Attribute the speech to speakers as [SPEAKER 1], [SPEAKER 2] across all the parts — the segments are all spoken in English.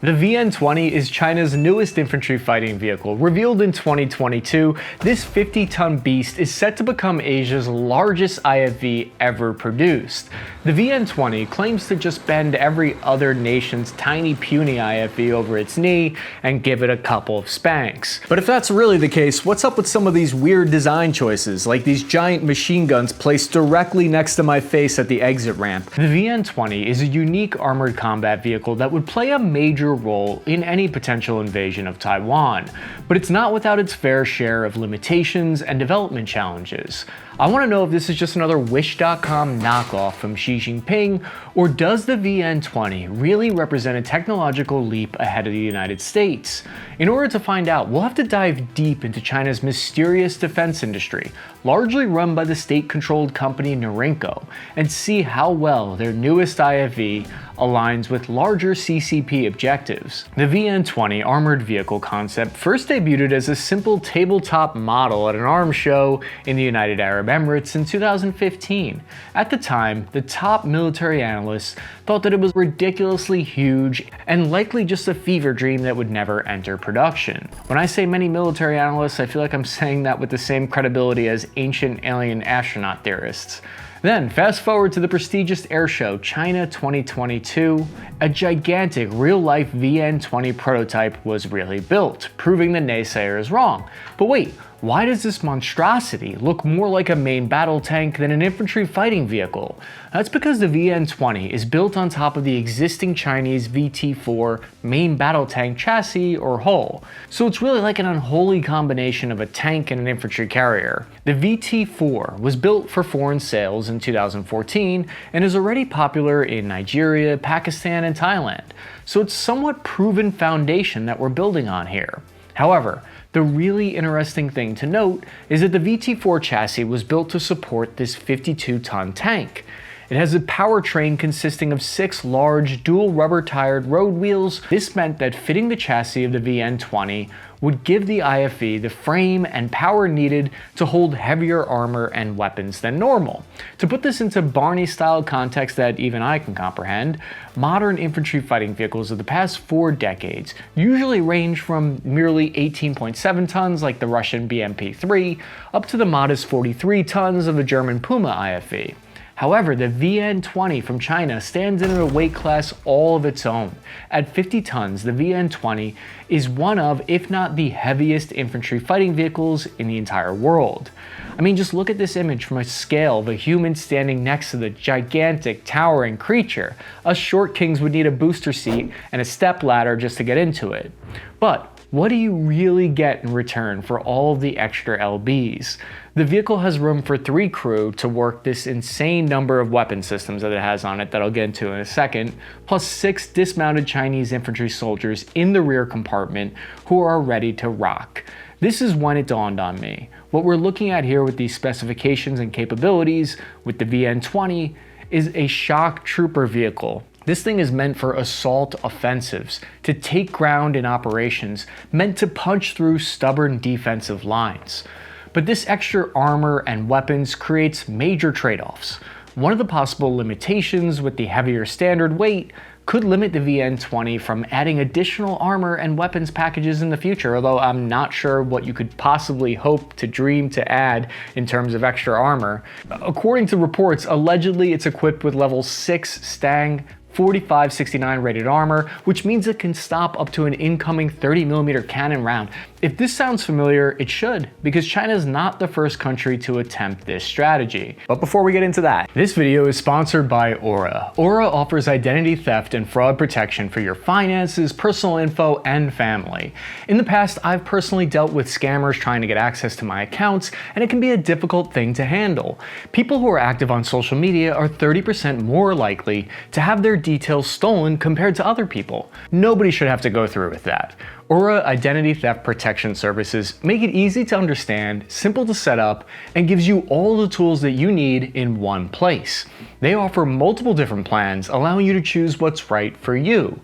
[SPEAKER 1] The VN-20 is China's newest infantry fighting vehicle. Revealed in 2022, this 50-ton beast is set to become Asia's largest IFV ever produced. The VN-20 claims to just bend every other nation's tiny puny IFV over its knee and give it a couple of spanks. But if that's really the case, what's up with some of these weird design choices, like these giant machine guns placed directly next to my face at the exit ramp? The VN-20 is a unique armored combat vehicle that would play a major role in any potential invasion of Taiwan, but it's not without its fair share of limitations and development challenges. I want to know if this is just another Wish.com knockoff from Xi Jinping, or does the VN-20 really represent a technological leap ahead of the United States? In order to find out, we'll have to dive deep into China's mysterious defense industry, largely run by the state-controlled company Norrinco, and see how well their newest IFV aligns with larger CCP objectives. The VN-20 armored vehicle concept first debuted as a simple tabletop model at an arms show in the United Arab Emirates in 2015. At the time, the top military analysts thought that it was ridiculously huge and likely just a fever dream that would never enter production. When I say many military analysts, I feel like I'm saying that with the same credibility as ancient alien astronaut theorists. Then, fast forward to the prestigious air show China 2022, a gigantic real-life VN-20 prototype was really built, proving the naysayers wrong. But wait, why does this monstrosity look more like a main battle tank than an infantry fighting vehicle? That's because the VN-20 is built on top of the existing Chinese VT-4 main battle tank chassis or hull, so it's really like an unholy combination of a tank and an infantry carrier. The VT-4 was built for foreign sales in 2014 and is already popular in Nigeria, Pakistan, and Thailand, so it's somewhat proven foundation that we're building on here. However, the really interesting thing to note is that the VT-4 chassis was built to support this 52-ton tank. It has a powertrain consisting of 6 large dual rubber-tired road wheels. This meant that fitting the chassis of the VN-20 would give the IFV the frame and power needed to hold heavier armor and weapons than normal. To put this into Barney-style context that even I can comprehend, modern infantry fighting vehicles of the past 4 decades usually range from merely 18.7 tons like the Russian BMP-3 up to the modest 43 tons of the German Puma IFV. However, the VN-20 from China stands in a weight class all of its own. At 50 tons, the VN-20 is one of, if not the heaviest infantry fighting vehicles in the entire world. I mean, just look at this image from a scale of a human standing next to the gigantic, towering creature. Us short kings would need a booster seat and a step ladder just to get into it. But what do you really get in return for all of the extra LBs? The vehicle has room for 3 crew to work this insane number of weapon systems that it has on it that I'll get into in a second, plus 6 dismounted Chinese infantry soldiers in the rear compartment who are ready to rock. This is when it dawned on me. What we're looking at here with these specifications and capabilities with the VN-20 is a shock trooper vehicle. This thing is meant for assault offensives, to take ground in operations, meant to punch through stubborn defensive lines. But this extra armor and weapons creates major trade-offs. One of the possible limitations with the heavier standard weight could limit the VN-20 from adding additional armor and weapons packages in the future, although I'm not sure what you could possibly hope to dream to add in terms of extra armor. According to reports, allegedly it's equipped with level 6 Stang 4569 rated armor, which means it can stop up to an incoming 30mm cannon round. If this sounds familiar, it should, because China is not the first country to attempt this strategy. But before we get into that, this video is sponsored by Aura. Aura offers identity theft and fraud protection for your finances, personal info, and family. In the past, I've personally dealt with scammers trying to get access to my accounts, and it can be a difficult thing to handle. People who are active on social media are 30% more likely to have their details stolen compared to other people. Nobody should have to go through with that. Aura Identity Theft Protection Services make it easy to understand, simple to set up, and gives you all the tools that you need in one place. They offer multiple different plans, allowing you to choose what's right for you.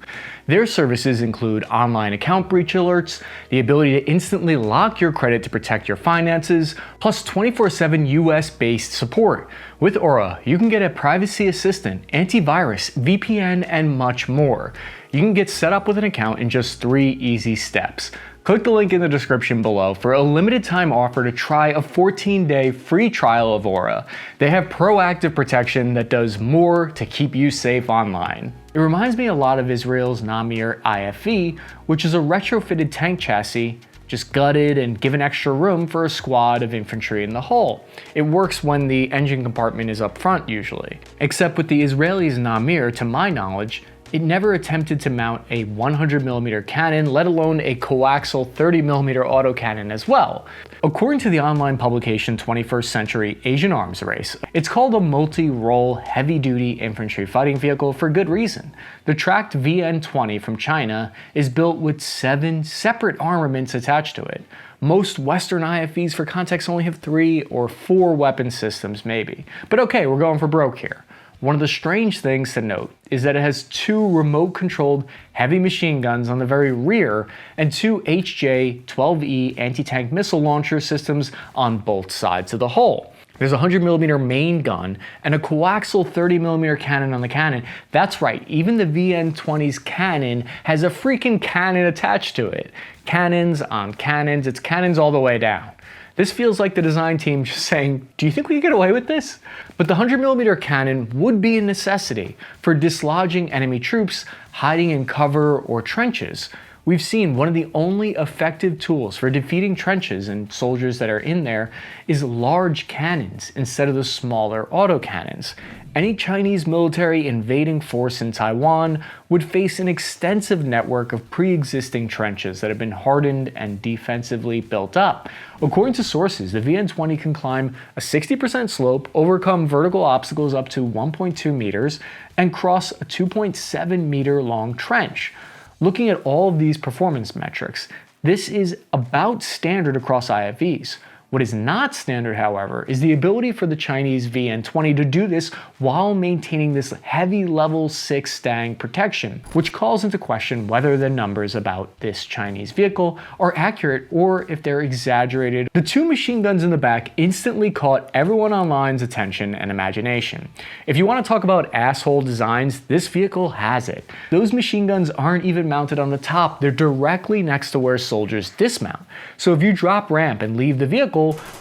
[SPEAKER 1] Their services include online account breach alerts, the ability to instantly lock your credit to protect your finances, plus 24/7 US-based support. With Aura, you can get a privacy assistant, antivirus, VPN, and much more. You can get set up with an account in just 3 easy steps. Click the link in the description below for a limited time offer to try a 14-day free trial of Aura. They have proactive protection that does more to keep you safe online. It reminds me a lot of Israel's Namir IFV, which is a retrofitted tank chassis, just gutted and given extra room for a squad of infantry in the hull. It works when the engine compartment is up front usually. Except with the Israelis' Namir, to my knowledge, it never attempted to mount a 100mm cannon, let alone a coaxial 30mm autocannon as well. According to the online publication 21st Century Asian Arms Race, it's called a multi-role heavy-duty infantry fighting vehicle for good reason. The tracked VN-20 from China is built with 7 separate armaments attached to it. Most Western IFVs, for context, only have 3 or 4 weapon systems maybe. But okay, we're going for broke here. One of the strange things to note is that it has 2 remote-controlled heavy machine guns on the very rear and 2 HJ-12E anti-tank missile launcher systems on both sides of the hull. There's a 100mm main gun and a coaxial 30mm cannon on the cannon. That's right, even the VN-20's cannon has a freaking cannon attached to it. Cannons on cannons, it's cannons all the way down. This feels like the design team just saying, do you think we can get away with this? But the 100mm cannon would be a necessity for dislodging enemy troops hiding in cover or trenches. We've seen one of the only effective tools for defeating trenches and soldiers that are in there is large cannons instead of the smaller autocannons. Any Chinese military invading force in Taiwan would face an extensive network of pre-existing trenches that have been hardened and defensively built up. According to sources, the VN-20 can climb a 60% slope, overcome vertical obstacles up to 1.2 meters, and cross a 2.7 meter long trench. Looking at all of these performance metrics, this is about standard across IFVs. What is not standard, however, is the ability for the Chinese VN-20 to do this while maintaining this heavy level 6 Stang protection, which calls into question whether the numbers about this Chinese vehicle are accurate or if they're exaggerated. The 2 machine guns in the back instantly caught everyone online's attention and imagination. If you want to talk about asshole designs, this vehicle has it. Those machine guns aren't even mounted on the top, they're directly next to where soldiers dismount. So if you drop ramp and leave the vehicle,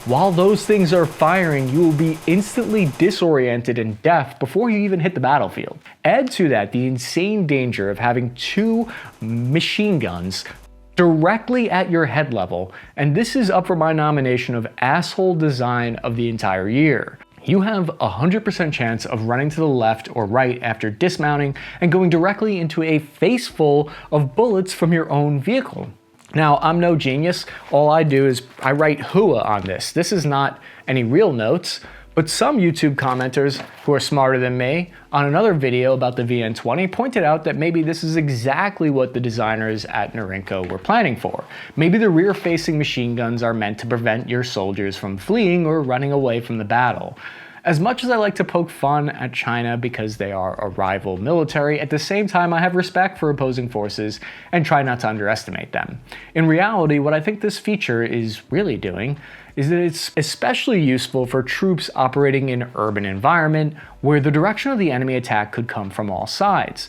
[SPEAKER 1] while those things are firing, you will be instantly disoriented and deaf before you even hit the battlefield. Add to that the insane danger of having 2 machine guns directly at your head level, and this is up for my nomination of asshole design of the entire year. You have a 100% chance of running to the left or right after dismounting and going directly into a face full of bullets from your own vehicle. Now, I'm no genius. All I do is I write hua on this. This is not any real notes, but some YouTube commenters who are smarter than me on another video about the VN-20 pointed out that maybe this is exactly what the designers at Norrinco were planning for. Maybe the rear-facing machine guns are meant to prevent your soldiers from fleeing or running away from the battle. As much as I like to poke fun at China because they are a rival military, at the same time I have respect for opposing forces and try not to underestimate them. In reality, what I think this feature is really doing is that it's especially useful for troops operating in an urban environment where the direction of the enemy attack could come from all sides.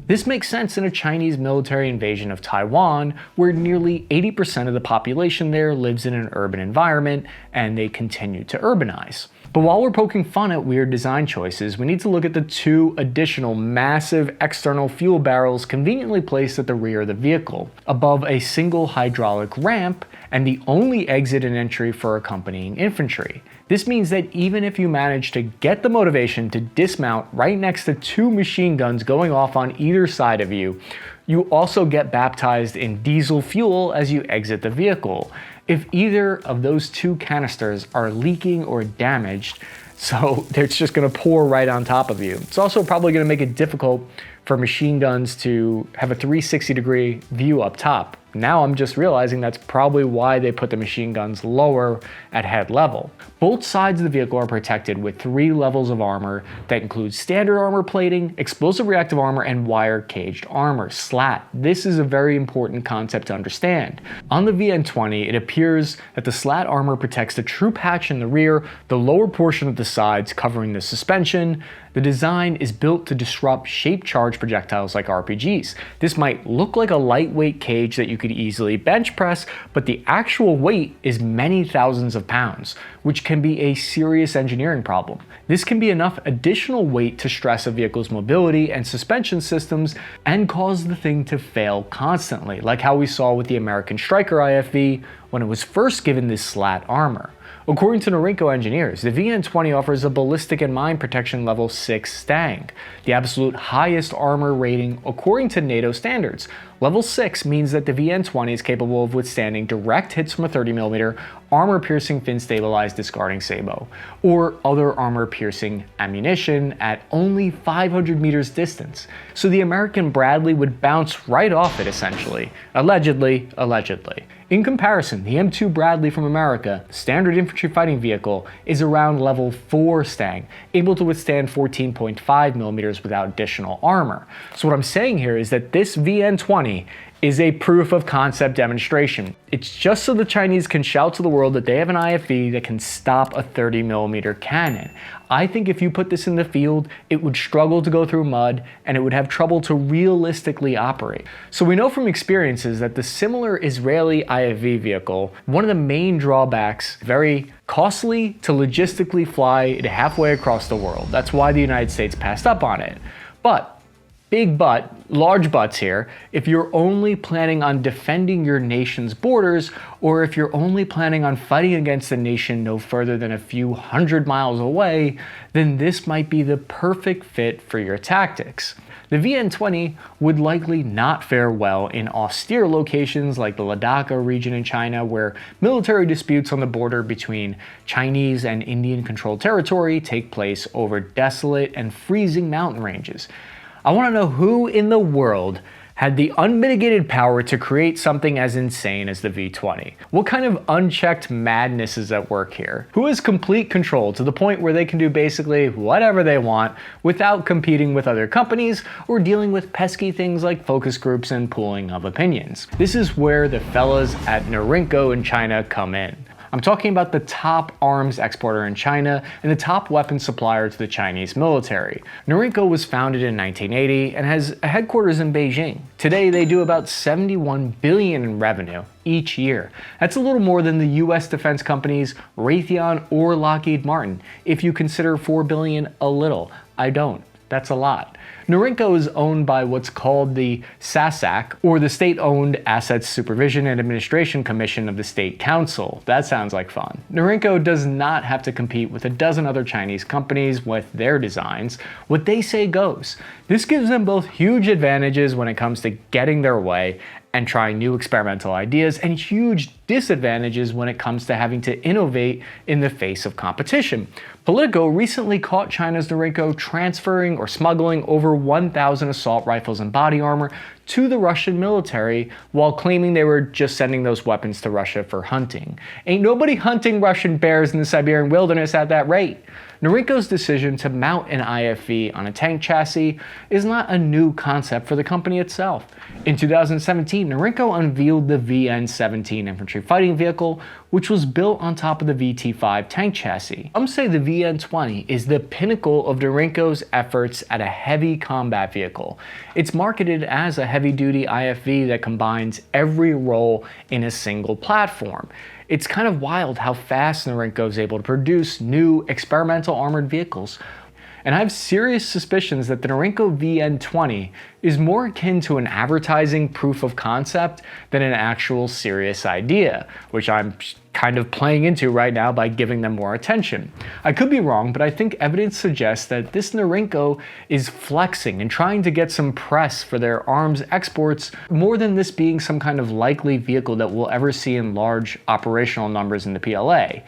[SPEAKER 1] This makes sense in a Chinese military invasion of Taiwan, where nearly 80% of the population there lives in an urban environment and they continue to urbanize. But while we're poking fun at weird design choices, we need to look at the 2 additional massive external fuel barrels conveniently placed at the rear of the vehicle, above a single hydraulic ramp and the only exit and entry for accompanying infantry. This means that even if you manage to get the motivation to dismount right next to 2 machine guns going off on either side of you, you also get baptized in diesel fuel as you exit the vehicle. If either of those 2 canisters are leaking or damaged, so it's just going to pour right on top of you. It's also probably going to make it difficult for machine guns to have a 360-degree view up top. Now I'm just realizing that's probably why they put the machine guns lower at head level. Both sides of the vehicle are protected with 3 levels of armor that include standard armor plating, explosive reactive armor, and wire caged armor, SLAT. This is a very important concept to understand. On the VN20, it appears that the SLAT armor protects the troop hatch in the rear, the lower portion of the sides covering the suspension. The design is built to disrupt shaped charge projectiles like RPGs. This might look like a lightweight cage that you could easily bench press, but the actual weight is many thousands of pounds, which can be a serious engineering problem. This can be enough additional weight to stress a vehicle's mobility and suspension systems and cause the thing to fail constantly, like how we saw with the American Striker IFV when it was first given this SLAT armor. According to Norinco engineers, the VN20 offers a ballistic and mine protection level 6 Stang, the absolute highest armor rating according to NATO standards. Level 6 means that the VN20 is capable of withstanding direct hits from a 30mm armor-piercing fin-stabilized discarding sabot, or other armor-piercing ammunition at only 500 meters distance. So the American Bradley would bounce right off it essentially. Allegedly. In comparison, the M2 Bradley from America, standard infantry fighting vehicle, is around level 4 Stang, able to withstand 14.5mm without additional armor. So what I'm saying here is that this VN20 is a proof of concept demonstration. It's just so the Chinese can shout to the world that they have an IFV that can stop a 30mm cannon. I think if you put this in the field, it would struggle to go through mud and it would have trouble to realistically operate. So we know from experiences that the similar Israeli IFV vehicle, one of the main drawbacks, very costly to logistically fly it halfway across the world. That's why the United States passed up on it. But big but, large buts here, if you're only planning on defending your nation's borders, or if you're only planning on fighting against a nation no further than a few hundred miles away, then this might be the perfect fit for your tactics. The VN20 would likely not fare well in austere locations like the Ladakh region in China, where military disputes on the border between Chinese and Indian-controlled territory take place over desolate and freezing mountain ranges. I want to know who in the world had the unmitigated power to create something as insane as the V20. What kind of unchecked madness is at work here? Who has complete control to the point where they can do basically whatever they want without competing with other companies or dealing with pesky things like focus groups and pooling of opinions? This is where the fellas at Norrinco in China come in. I'm talking about the top arms exporter in China and the top weapons supplier to the Chinese military. Norrinco was founded in 1980 and has a headquarters in Beijing. Today they do about $71 billion in revenue each year. That's a little more than the US defense companies Raytheon or Lockheed Martin. If you consider $4 billion a little, I don't. That's a lot. Norrinco is owned by what's called the SASAC, or the State-Owned Assets Supervision and Administration Commission of the State Council. That sounds like fun. Norrinco does not have to compete with a dozen other Chinese companies with their designs. What they say goes. This gives them both huge advantages when it comes to getting their way and trying new experimental ideas, and huge disadvantages when it comes to having to innovate in the face of competition. Politico recently caught China's Norrinco transferring or smuggling over 1,000 assault rifles and body armor to the Russian military while claiming they were just sending those weapons to Russia for hunting. Ain't nobody hunting Russian bears in the Siberian wilderness at that rate. Norrinco's decision to mount an IFV on a tank chassis is not a new concept for the company itself. In 2017, Norrinco unveiled the VN17 infantry fighting vehicle, which was built on top of the VT5 tank chassis. Some say the VN20 is the pinnacle of Norrinco's efforts at a heavy combat vehicle. It's marketed as a heavy-duty IFV that combines every role in a single platform. It's kind of wild how fast Norrinco is able to produce new experimental armored vehicles. And I have serious suspicions that the Norrinco VN20 is more akin to an advertising proof of concept than an actual serious idea, which I'm kind of playing into right now by giving them more attention. I could be wrong, but I think evidence suggests that this Norrinco is flexing and trying to get some press for their arms exports more than this being some kind of likely vehicle that we'll ever see in large operational numbers in the PLA.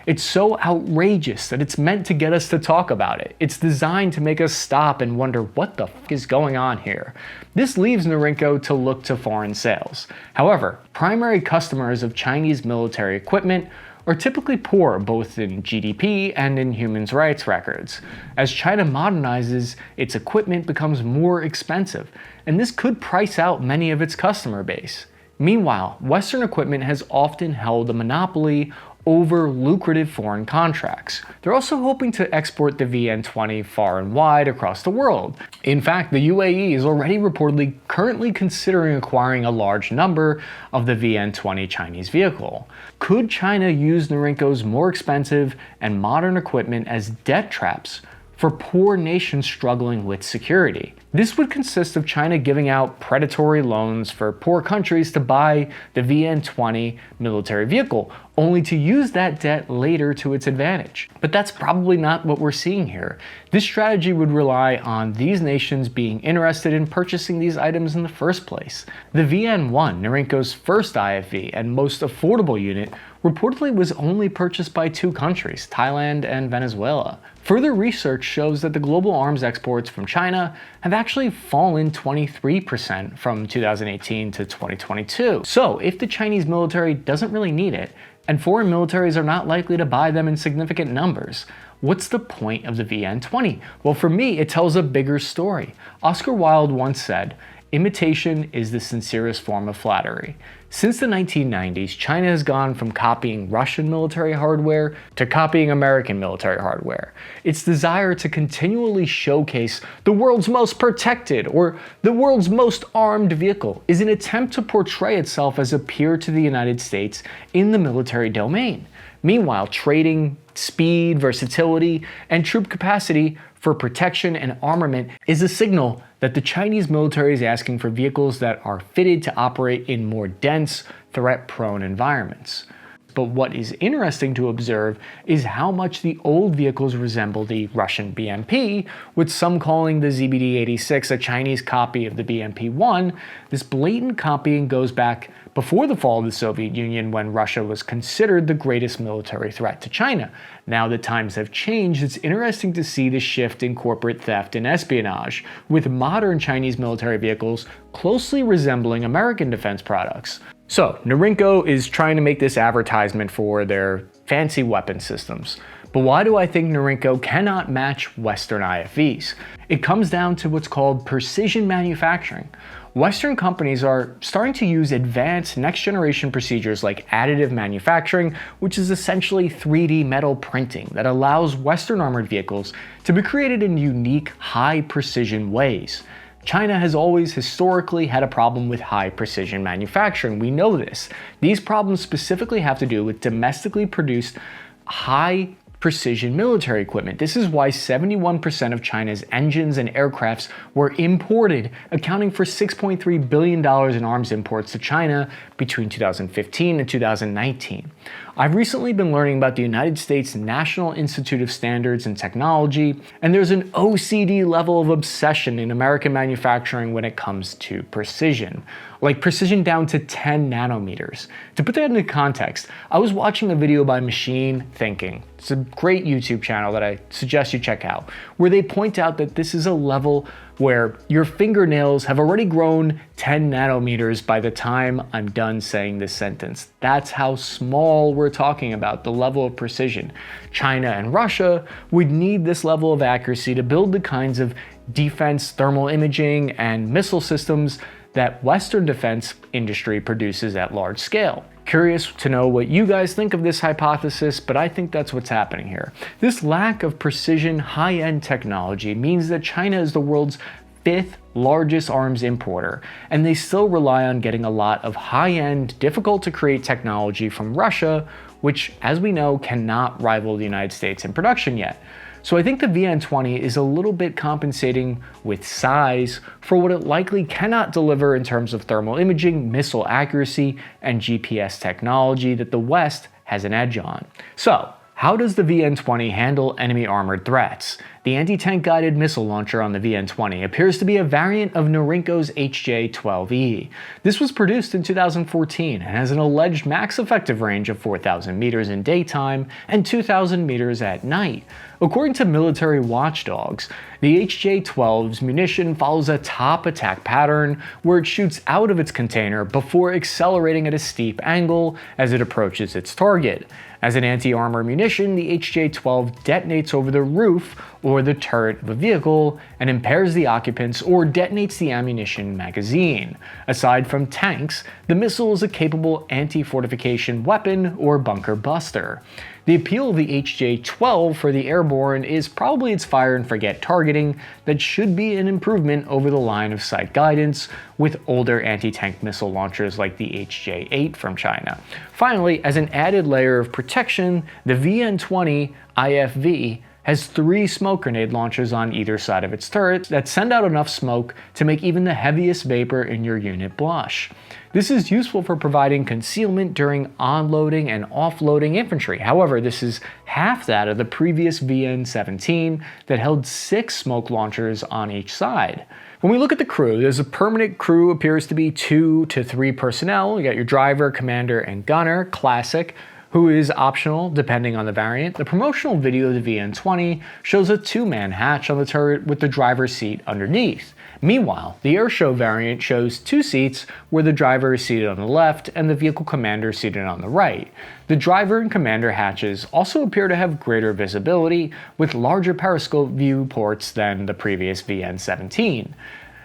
[SPEAKER 1] It's so outrageous that it's meant to get us to talk about it. It's designed to make us stop and wonder what the f is going on here. This leaves Norrinco to look to foreign sales. However, primary customers of Chinese military equipment are typically poor both in GDP and in human rights records. As China modernizes, its equipment becomes more expensive, and this could price out many of its customer base. Meanwhile, Western equipment has often held a monopoly over lucrative foreign contracts. They're also hoping to export the VN20 far and wide across the world. In fact, the UAE is already reportedly currently considering acquiring a large number of the VN20 Chinese vehicle. Could China use Norrinco's more expensive and modern equipment as debt traps for poor nations struggling with security? This would consist of China giving out predatory loans for poor countries to buy the VN20 military vehicle, only to use that debt later to its advantage. But that's probably not what we're seeing here. This strategy would rely on these nations being interested in purchasing these items in the first place. The VN1, Norrinco's first IFV and most affordable unit, reportedly was only purchased by 2 countries, Thailand and Venezuela. Further research shows that the global arms exports from China have actually fallen 23% from 2018 to 2022. So if the Chinese military doesn't really need it, and foreign militaries are not likely to buy them in significant numbers, what's the point of the VN20? Well, for me, it tells a bigger story. Oscar Wilde once said, "Imitation is the sincerest form of flattery." Since the 1990s, China has gone from copying Russian military hardware to copying American military hardware. Its desire to continually showcase the world's most protected or the world's most armed vehicle is an attempt to portray itself as a peer to the United States in the military domain. Meanwhile, trading speed, versatility, and troop capacity for protection and armament is a signal that the Chinese military is asking for vehicles that are fitted to operate in more dense, threat-prone environments. But what is interesting to observe is how much the old vehicles resemble the Russian BMP, with some calling the ZBD-86 a Chinese copy of the BMP-1. This blatant copying goes back before the fall of the Soviet Union, when Russia was considered the greatest military threat to China. Now that times have changed, it's interesting to see the shift in corporate theft and espionage, with modern Chinese military vehicles closely resembling American defense products. So, Norrinco is trying to make this advertisement for their fancy weapon systems. But why do I think Norrinco cannot match Western IFVs? It comes down to what's called precision manufacturing. Western companies are starting to use advanced next-generation procedures like additive manufacturing, which is essentially 3D metal printing that allows Western armored vehicles to be created in unique, high-precision ways. China has always historically had a problem with high precision manufacturing. We know this. These problems specifically have to do with domestically produced high precision military equipment. This is why 71% of China's engines and aircrafts were imported, accounting for $6.3 billion in arms imports to China between 2015 and 2019. I've recently been learning about the United States National Institute of Standards and Technology, and there's an OCD level of obsession in American manufacturing when it comes to precision. Like precision down to 10 nanometers. To put that into context, I was watching a video by Machine Thinking. It's a great YouTube channel that I suggest you check out, where they point out that this is a level where your fingernails have already grown 10 nanometers by the time I'm done saying this sentence. That's how small we're talking about, the level of precision. China and Russia would need this level of accuracy to build the kinds of defense thermal imaging and missile systems that Western defense industry produces at large scale. Curious to know what you guys think of this hypothesis, but I think that's what's happening here. This lack of precision, high-end technology means that China is the world's 5th largest arms importer, and they still rely on getting a lot of high-end, difficult-to-create technology from Russia, which, as we know, cannot rival the United States in production yet. So I think the VN20 is a little bit compensating with size for what it likely cannot deliver in terms of thermal imaging, missile accuracy, and GPS technology that the West has an edge on. So, how does the VN20 handle enemy armored threats? The anti-tank guided missile launcher on the VN-20 appears to be a variant of Norinco's HJ-12E. This was produced in 2014 and has an alleged max effective range of 4,000 meters in daytime and 2,000 meters at night. According to military watchdogs, the HJ-12's munition follows a top attack pattern where it shoots out of its container before accelerating at a steep angle as it approaches its target. As an anti-armor munition, the HJ-12 detonates over the roof or the turret of a vehicle and impairs the occupants or detonates the ammunition magazine. Aside from tanks, the missile is a capable anti-fortification weapon or bunker buster. The appeal of the HJ-12 for the airborne is probably its fire and forget targeting that should be an improvement over the line of sight guidance with older anti-tank missile launchers like the HJ-8 from China. Finally, as an added layer of protection, the VN-20 IFV has 3 smoke grenade launchers on either side of its turret that send out enough smoke to make even the heaviest vapor in your unit blush. This is useful for providing concealment during onloading and offloading infantry. However, this is half that of the previous VN-17 that held 6 smoke launchers on each side. When we look at the crew, there's a permanent crew appears to be 2 to 3 personnel. You got your driver, commander, and gunner, classic, who is optional depending on the variant. The promotional video of the VN-20 shows a 2-man hatch on the turret with the driver's seat underneath. Meanwhile, the airshow variant shows 2 seats where the driver is seated on the left and the vehicle commander seated on the right. The driver and commander hatches also appear to have greater visibility with larger periscope view ports than the previous VN-17.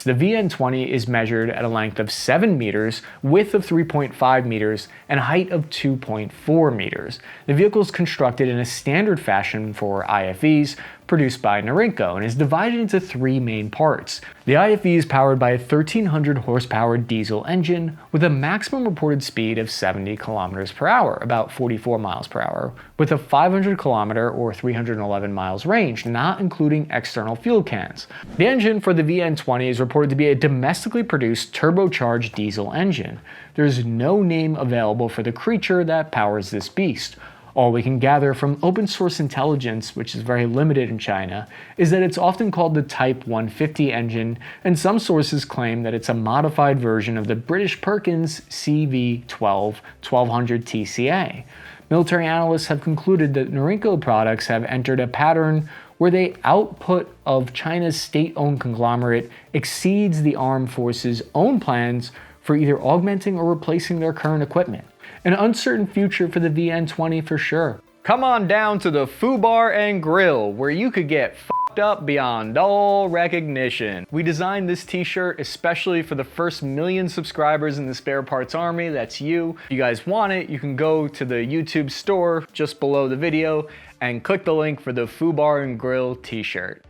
[SPEAKER 1] The VN-20 is measured at a length of 7 meters, width of 3.5 meters, and height of 2.4 meters. The vehicle is constructed in a standard fashion for IFVs produced by Norrinco and is divided into 3 main parts. The IFV is powered by a 1,300 horsepower diesel engine with a maximum reported speed of 70 kilometers per hour, about 44 miles per hour, with a 500 kilometer or 311 miles range, not including external fuel cans. The engine for the VN-20 is reported to be a domestically produced turbocharged diesel engine. There is no name available for the creature that powers this beast. All we can gather from open source intelligence, which is very limited in China, is that it's often called the Type 150 engine, and some sources claim that it's a modified version of the British Perkins CV-12 1200 TCA. Military analysts have concluded that Norrinco products have entered a pattern where the output of China's state-owned conglomerate exceeds the armed forces' own plans for either augmenting or replacing their current equipment. An uncertain future for the VN-20 for sure. Come on down to the FUBAR Grill, where you could get f***ed up beyond all recognition. We designed this t-shirt especially for the first 1,000,000 subscribers in the Spare Parts Army. That's you. If you guys want it, you can go to the YouTube store just below the video and click the link for the FUBAR Grill t-shirt.